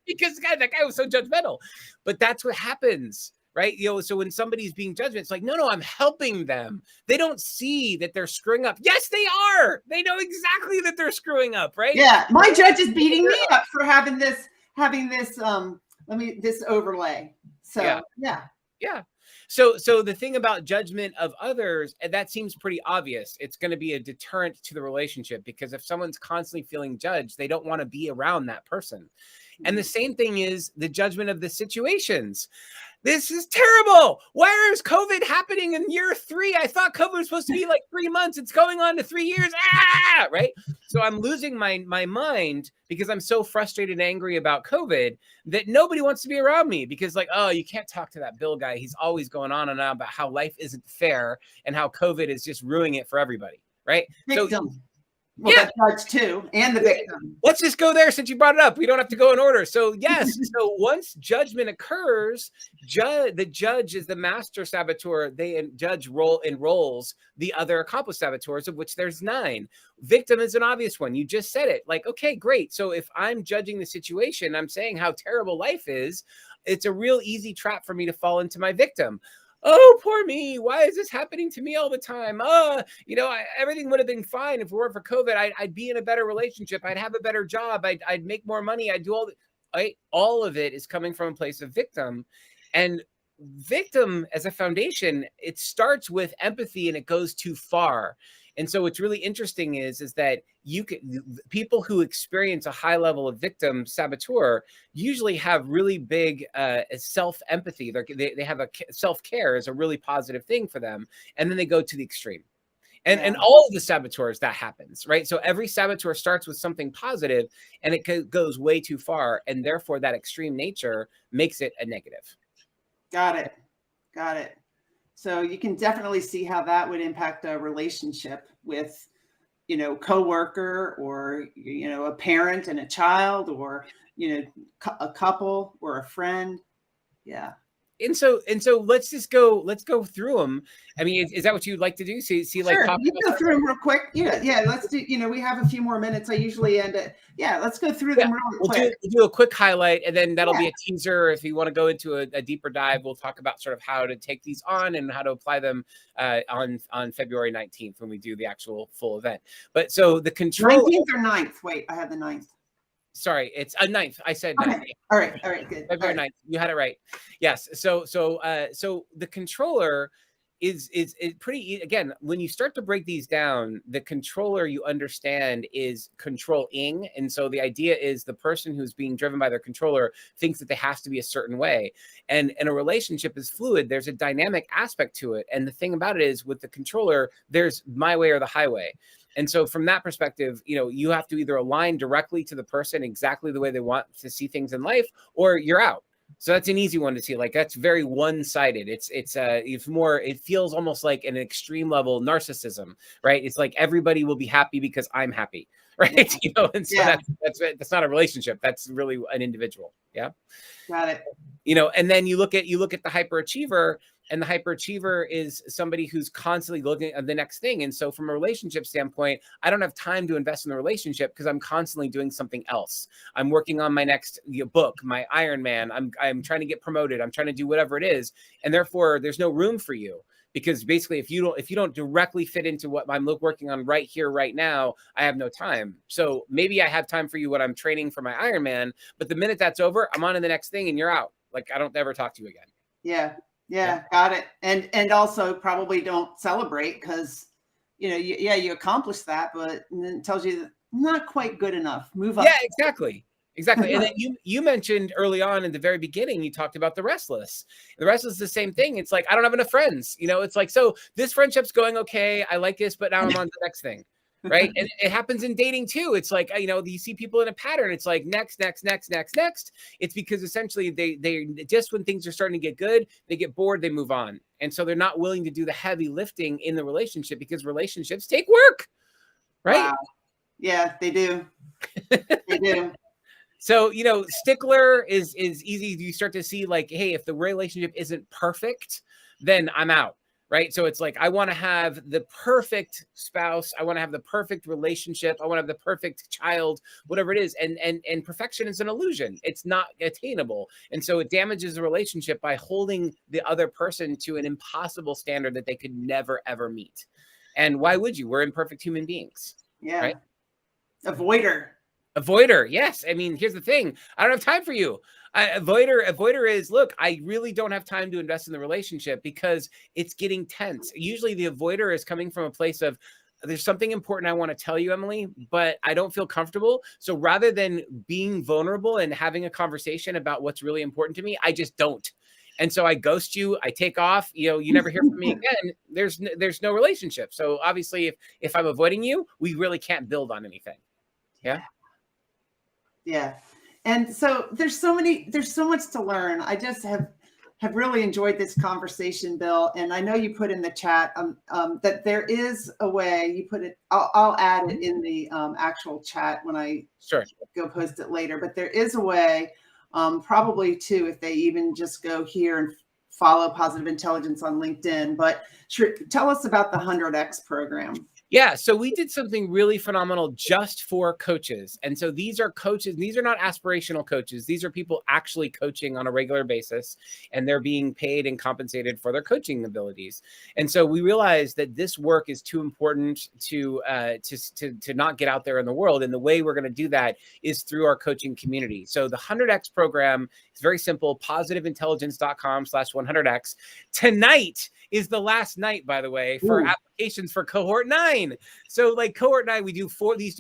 because God, that guy was so judgmental. But that's what happens. Right. So when somebody's being judged, it's like, no, I'm helping them. They don't see that they're screwing up. Yes, they are. They know exactly that they're screwing up. Right. Yeah. My judge is beating me up for having this this overlay. So yeah. So the thing about judgment of others, and that seems pretty obvious. It's going to be a deterrent to the relationship, because if someone's constantly feeling judged, they don't want to be around that person. And the same thing is the judgment of the situations. This is terrible. Where is COVID happening in year 3? I thought COVID was supposed to be like 3 months. It's going on to 3 years. Right. So I'm losing my mind because I'm so frustrated and angry about COVID that nobody wants to be around me, because like, oh, you can't talk to that Bill guy. He's always going on and on about how life isn't fair and how COVID is just ruining it for everybody. Right. Victim. So well, the judge too, and the victim. Let's just go there since you brought it up. We don't have to go in order. So yes, so once judgment occurs, the judge is the master saboteur. Judge enrolls the other accomplice saboteurs, of which there's 9. Victim is an obvious one. You just said it. Like, okay, great. So if I'm judging the situation, I'm saying how terrible life is, it's a real easy trap for me to fall into my victim. Oh, poor me. Why is this happening to me all the time? Everything would have been fine if it weren't for COVID. I'd be in a better relationship. I'd have a better job. I'd make more money. I'd do all of it is coming from a place of victim. And victim as a foundation, it starts with empathy and it goes too far. And so what's really interesting is that people who experience a high level of victim saboteur usually have really big self-empathy. They have a self-care is a really positive thing for them. And then they go to the extreme. And all of the saboteurs, that happens, right? So every saboteur starts with something positive and it goes way too far. And therefore that extreme nature makes it a negative. Got it. So you can definitely see how that would impact a relationship with, coworker, or, a parent and a child, or, a couple or a friend. Yeah. And so let's go through them. I mean, is that what you'd like to do? See, sure. like you go through them real quick. Yeah. Let's do. We have a few more minutes. I usually end it. Yeah, let's go through them really quick. We'll do a quick highlight, and then that'll be a teaser. If you want to go into a deeper dive, we'll talk about sort of how to take these on and how to apply them on February 19th when we do the actual full event. But so the control 19th or 9th. Wait, I have the 9th. Sorry, it's a 9th. I said 9th. Okay. All right, good. February 9th. You had it right. Yes. So the controller is pretty, again, when you start to break these down, the controller, you understand, is controlling. And so the idea is the person who's being driven by their controller thinks that they have to be a certain way. And a relationship is fluid. There's a dynamic aspect to it. And the thing about it is, with the controller, there's my way or the highway. And so from that perspective, you have to either align directly to the person exactly the way they want to see things in life, or you're out. So that's an easy one to see. Like, that's very one-sided. It's more, it feels almost like an extreme level narcissism, right? It's like everybody will be happy because I'm happy, right? And so that's not a relationship. That's really an individual. Yeah. Got it. And then you look at the hyperachiever. And the hyperachiever is somebody who's constantly looking at the next thing. And so from a relationship standpoint, I don't have time to invest in the relationship because I'm constantly doing something else. I'm working on my next book, my Ironman. I'm trying to get promoted. I'm trying to do whatever it is. And therefore, there's no room for you, because basically if you don't directly fit into what I'm working on right here, right now, I have no time. So maybe I have time for you when I'm training for my Ironman, but the minute that's over, I'm on to the next thing and you're out. Like, I don't ever talk to you again. Yeah, got it. And also probably don't celebrate because, you accomplished that, but it tells you that not quite good enough. Move up. Yeah, exactly. Exactly. And then you mentioned early on in the very beginning, you talked about the restless. The restless is the same thing. It's like, I don't have enough friends. It's like, so this friendship's going okay. I like this, but now I'm on to the next thing. Right. And it happens in dating too. It's like, you see people in a pattern. It's like next. It's because essentially they just when things are starting to get good, they get bored, they move on. And so they're not willing to do the heavy lifting in the relationship because relationships take work. Right. Wow. Yeah, they do. They do. So, stickler is easy. You start to see like, hey, if the relationship isn't perfect, then I'm out. Right. So it's like, I want to have the perfect spouse. I want to have the perfect relationship. I want to have the perfect child, whatever it is. And perfection is an illusion. It's not attainable. And so it damages a relationship by holding the other person to an impossible standard that they could never, ever meet. And why would you? We're imperfect human beings. Yeah. Right. Avoider. Yes. I mean, here's the thing. I don't have time for you. Avoider is, look, I really don't have time to invest in the relationship because it's getting tense. Usually the avoider is coming from a place of, there's something important I want to tell you, Emily, but I don't feel comfortable. So rather than being vulnerable and having a conversation about what's really important to me, I just don't. And so I ghost you, I take off, you never hear from me again. There's no relationship. So obviously if I'm avoiding you, we really can't build on anything. Yeah. Yeah. And so there's so much to learn. I just have really enjoyed this conversation, Bill. And I know you put in the chat that there is a way. You put it. I'll add it in the actual chat when I go post it later. But there is a way, probably too, if they even just go here and follow Positive Intelligence on LinkedIn. But tell us about the 100X program. Yeah, so we did something really phenomenal just for coaches. And so these are coaches. These are not aspirational coaches. These are people actually coaching on a regular basis, and they're being paid and compensated for their coaching abilities. And so we realized that this work is too important to not get out there in the world. And the way we're going to do that is through our coaching community. So the 100X program is very simple, positiveintelligence.com/100X. Tonight is the last night, by the way, for applications for Cohort 9. So like Cohort 9, we do four of these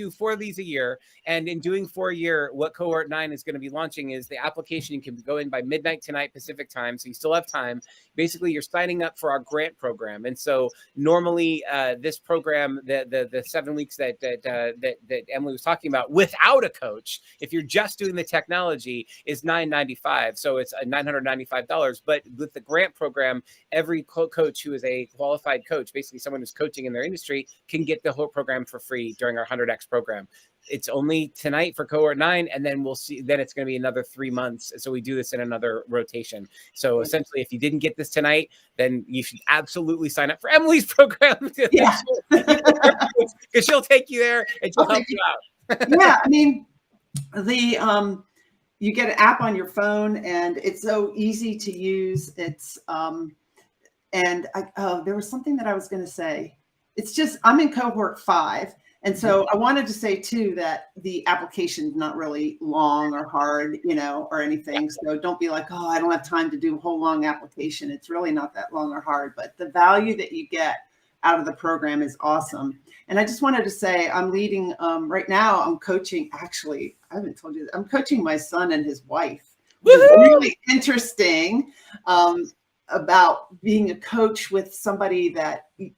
a year. And in doing 4 a year, what Cohort 9 is going to be launching is the application can go in by midnight tonight Pacific time. So you still have time. Basically, you're signing up for our grant program. And so normally this program, the 7 weeks that Emily was talking about without a coach, if you're just doing the technology, is $995. So it's $995. But with the grant program, every coach who is a qualified coach, basically someone who's coaching in their industry, can get the whole program for free during our 100X program. It's only tonight for Cohort 9, and then we'll see. Then it's going to be another 3 months. So we do this in another rotation. So essentially, if you didn't get this tonight, then you should absolutely sign up for Emily's program. Yeah, because she'll take you there and she'll help you out. Yeah, I mean, you get an app on your phone, and it's so easy to use. It's and there was something that I was going to say. It's just, I'm in Cohort 5. And so I wanted to say too, that the application is not really long or hard, or anything. So don't be like, oh, I don't have time to do a whole long application. It's really not that long or hard, but the value that you get out of the program is awesome. And I just wanted to say, I'm leading, right now, I'm coaching, actually, I haven't told you, I'm coaching my son and his wife. It's really interesting. About being a coach with somebody that, I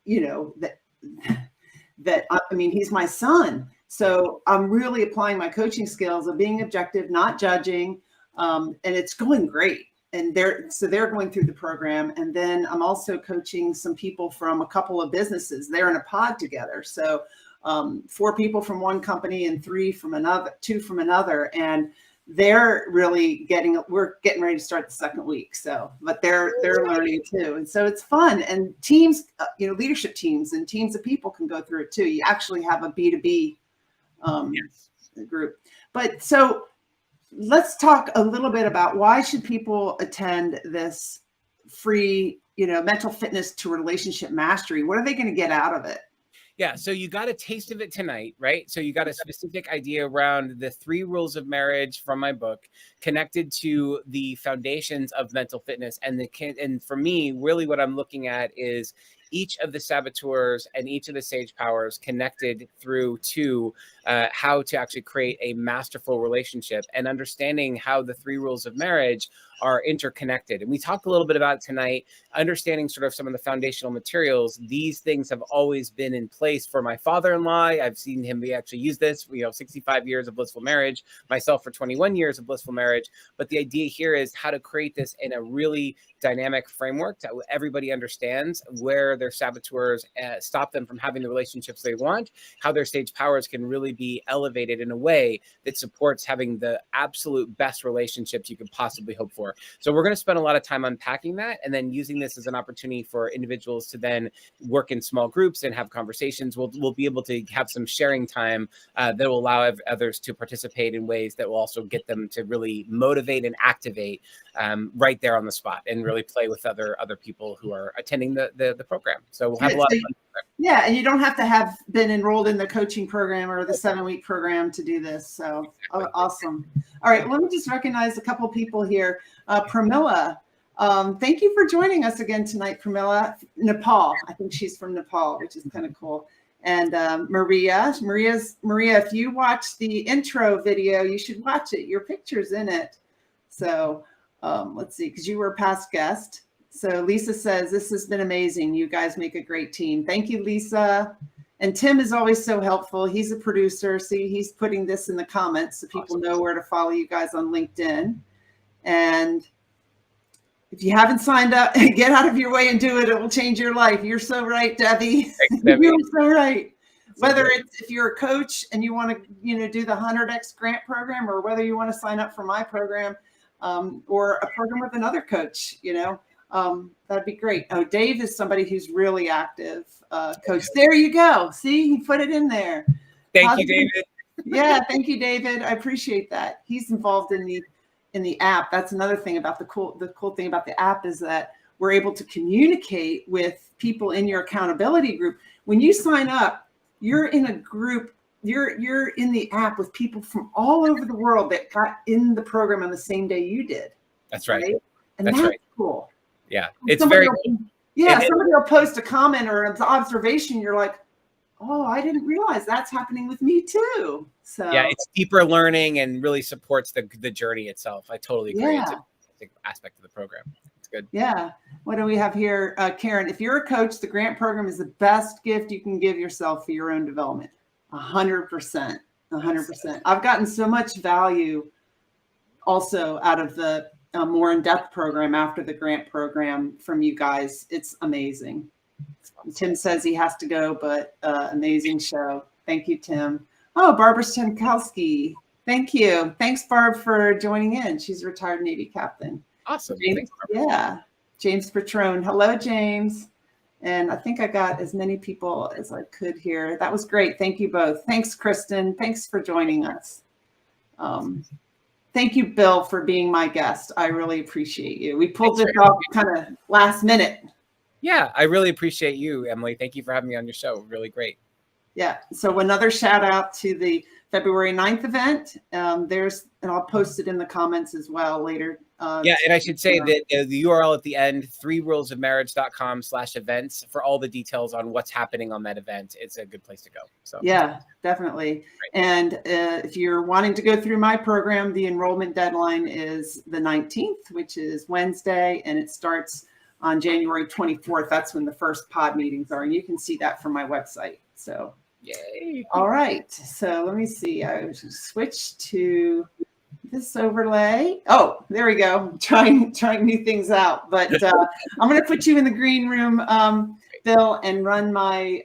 mean, he's my son. So I'm really applying my coaching skills of being objective, not judging. And it's going great. And they're going through the program. And then I'm also coaching some people from a couple of businesses. They're in a pod together. So 4 people from one company and 2 from another. And they're really we're getting ready to start the second week. So, but they're learning too. And so it's fun, and teams, leadership teams and teams of people can go through it too. You actually have a B2B group. But so let's talk a little bit about why should people attend this free, mental fitness to relationship mastery. What are they going to get out of it? Yeah, so you got a taste of it tonight, right? So you got a specific idea around the 3 rules of marriage from my book, connected to the foundations of mental fitness. And for me, really what I'm looking at is each of the saboteurs and each of the sage powers connected through to how to actually create a masterful relationship, and understanding how the 3 rules of marriage are interconnected. And we talked a little bit about it tonight, understanding sort of some of the foundational materials. These things have always been in place for my father-in-law. I've seen him actually use this, 65 years of blissful marriage, myself for 21 years of blissful marriage. But the idea here is how to create this in a really dynamic framework that everybody understands where their saboteurs stop them from having the relationships they want, how their sage powers can really be elevated in a way that supports having the absolute best relationships you could possibly hope for. So we're going to spend a lot of time unpacking that, and then using this as an opportunity for individuals to then work in small groups and have conversations. We'll be able to have some sharing time that will allow others to participate in ways that will also get them to really motivate and activate right there on the spot, and really play with other people who are attending the program. So we'll have a lot of fun. Yeah, and you don't have to have been enrolled in the coaching program or the 7-week program to do this. So awesome. All right, let me just recognize a couple people here. Pramila, thank you for joining us again tonight, Pramila. Nepal, I think she's from Nepal, which is kind of cool. And Maria, if you watch the intro video, you should watch it. Your picture's in it. So let's see, because you were a past guest. So Lisa says, this has been amazing. You guys make a great team. Thank you, Lisa. And Tim is always so helpful. He's a producer. See, he's putting this in the comments so people know where to follow you guys on LinkedIn. And if you haven't signed up, get out of your way and do it. It will change your life. You're so right, Debbie. Thanks, Debbie. You're so right. Whether it's if you're a coach and you want to do the 100X grant program, or whether you want to sign up for my program or a program with another coach, that'd be great. Oh, Dave is somebody who's really active. Coach, there you go. See, he put it in there. Thank you, David. Yeah, thank you, David. I appreciate that. He's involved in the app. That's another thing about the cool thing about the app is that we're able to communicate with people in your accountability group. When you sign up, you're in a group. You're in the app with people from all over the world that got in the program on the same day you did. That's right. And that's right. Cool. Yeah, it's very cool. Yeah, somebody will post a comment or an observation. You're like, oh, I didn't realize that's happening with me too. So yeah, it's deeper learning and really supports the journey itself. I totally agree. Yeah. It's a big aspect of the program. It's good. Yeah. What do we have here? Karen, if you're a coach, the grant program is the best gift you can give yourself for your own development. 100%. 100%. I've gotten so much value also out of the more in-depth program after the grant program from you guys. It's amazing. Tim says he has to go, but amazing show. Thank you, Tim. Oh, Barbara Stankowski. Thank you. Thanks, Barb, for joining in. She's a retired Navy captain. Awesome. James, yeah. James Petrone. Hello, James. And I think I got as many people as I could here. That was great. Thank you both. Thanks, Kristen. Thanks for joining us. Thank you, Bill, for being my guest. I really appreciate you. We pulled this off kind of last minute. Yeah, I really appreciate you, Emily. Thank you for having me on your show. Really great. Yeah. So another shout out to the February 9th event. And I'll post it in the comments as well later. And I should say that the URL at the end, 3rulesofmarriage.com/events for all the details on what's happening on that event. It's a good place to go. So yeah, definitely. Right. And if you're wanting to go through my program, the enrollment deadline is the 19th, which is Wednesday, and it starts on January 24th. That's when the first pod meetings are. And you can see that from my website. So yay. All right. So let me see. I switch to this overlay. Oh, there we go. Trying new things out. But I'm going to put you in the green room, Bill, and run my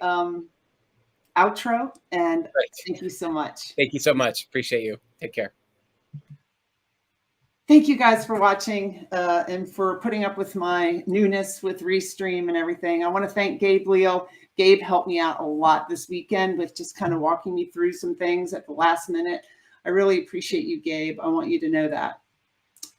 outro. And thank you so much. Thank you so much. Appreciate you. Take care. Thank you guys for watching and for putting up with my newness with Restream and everything. I want to thank Gabe Leal. Gabe helped me out a lot this weekend with just kind of walking me through some things at the last minute. I really appreciate you, Gabe. I want you to know that.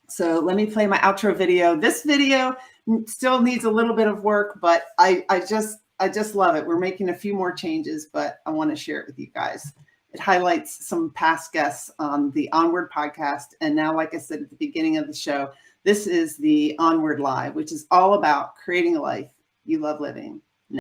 So let me play my outro video. This video still needs a little bit of work, but I just love it. We're making a few more changes, but I want to share it with you guys. It highlights some past guests on the Onward podcast. And now, like I said at the beginning of the show, this is the Onward Live, which is all about creating a life you love living.